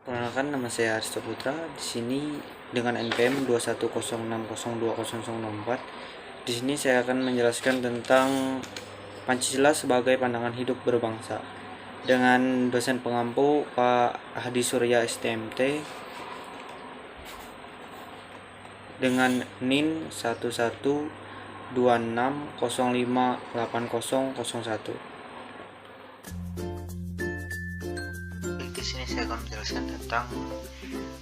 Perkenalkan, nama saya Aristo Putra. Di sini dengan NPM 210602004. Di sini saya akan menjelaskan tentang Pancasila sebagai pandangan hidup berbangsa dengan dosen pengampu Pak Hadi Surya STMT dengan NIN 1126058001. Di sini saya akan menjelaskan tentang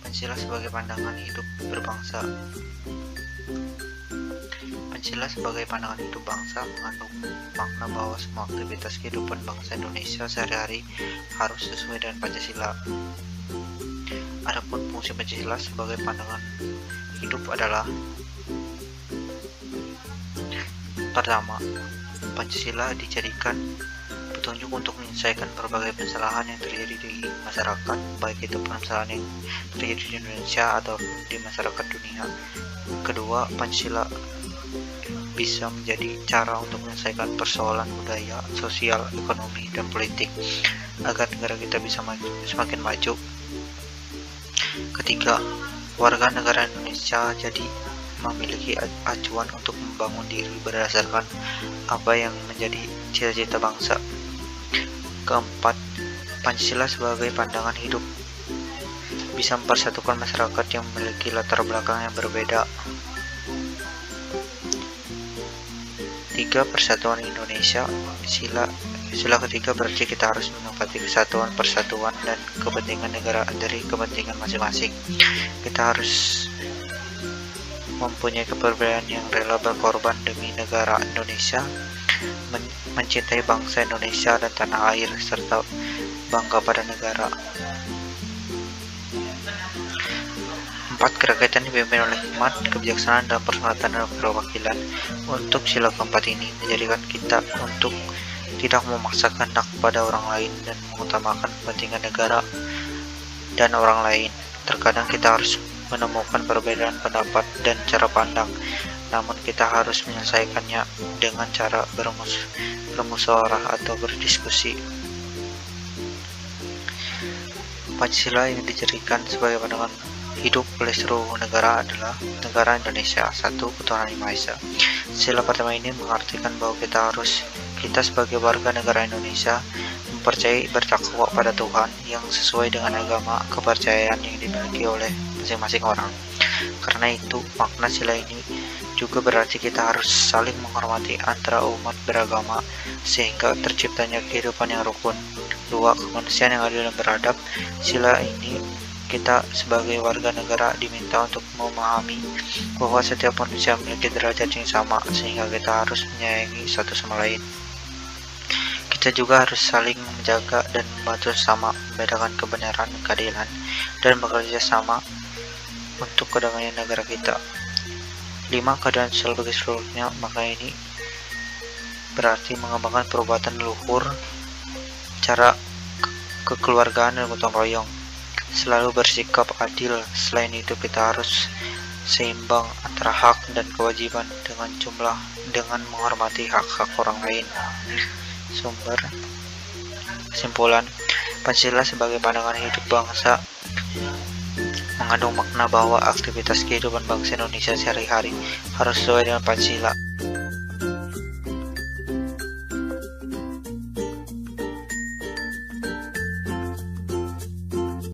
Pancasila sebagai pandangan hidup berbangsa. Pancasila sebagai pandangan hidup bangsa mengandung makna bahwa semua aktivitas kehidupan bangsa Indonesia sehari-hari harus sesuai dengan Pancasila. Adapun fungsi Pancasila sebagai pandangan hidup adalah: pertama, Pancasila dijadikan petunjuk untuk menyelesaikan berbagai permasalahan yang terjadi di masyarakat, baik itu permasalahan yang terjadi di Indonesia atau di masyarakat dunia. Kedua, Pancasila bisa menjadi cara untuk menyelesaikan persoalan budaya, sosial, ekonomi, dan politik agar negara kita bisa semakin maju. Ketiga, warga negara Indonesia jadi memiliki acuan untuk membangun diri berdasarkan apa yang menjadi cita-cita bangsa. Keempat, Pancasila sebagai pandangan hidup bisa mempersatukan masyarakat yang memiliki latar belakang yang berbeda. Tiga, persatuan Indonesia. Sila ketiga berarti kita harus menempati kesatuan, persatuan, dan kepentingan negara dari kepentingan masing-masing. Kita harus mempunyai keperbedaan yang rela berkorban demi negara Indonesia, mencintai bangsa Indonesia dan tanah air, serta bangga pada negara. 4. Kerakyatan dipimpin oleh hikmat, kebijaksanaan, dan perseratan dan perwakilan. Untuk sila keempat ini menjadikan kita untuk tidak memaksakan kehendak pada orang lain dan mengutamakan kepentingan negara dan orang lain. Terkadang kita harus menemukan perbedaan pendapat dan cara pandang, namun kita harus menyelesaikannya dengan cara bermusyawarah atau berdiskusi. Pancasila yang dijadikan sebagai pandangan hidup oleh seluruh negara adalah negara Indonesia, satu, ketuhanan yang Maha Esa. Sila pertama ini mengartikan bahwa kita sebagai warga negara Indonesia mempercayai bertakwa pada Tuhan yang sesuai dengan agama kepercayaan yang dimiliki oleh masing-masing orang. Karena itu, makna sila ini juga berarti kita harus saling menghormati antara umat beragama sehingga terciptanya kehidupan yang rukun. 2. Kemanusiaan yang adil dan beradab. Sila ini kita sebagai warga negara diminta untuk memahami bahwa setiap manusia memiliki derajat yang sama sehingga kita harus menyayangi satu sama lain. Kita juga harus saling menjaga dan membantu sesama, membedakan kebenaran dan keadilan, dan bekerja sama untuk kedamaian negara kita. 5. Keadaan sosial bagi seluruhnya. Maka ini berarti mengembangkan perbuatan leluhur, cara kekeluargaan dan gotong royong, selalu bersikap adil. Selain itu, kita harus seimbang antara hak dan kewajiban dengan menghormati hak-hak orang lain. Sumber. Kesimpulan, Pancasila sebagai pandangan hidup bangsa mengandung makna bahwa aktivitas kehidupan bangsa Indonesia sehari-hari harus sesuai dengan Pancasila.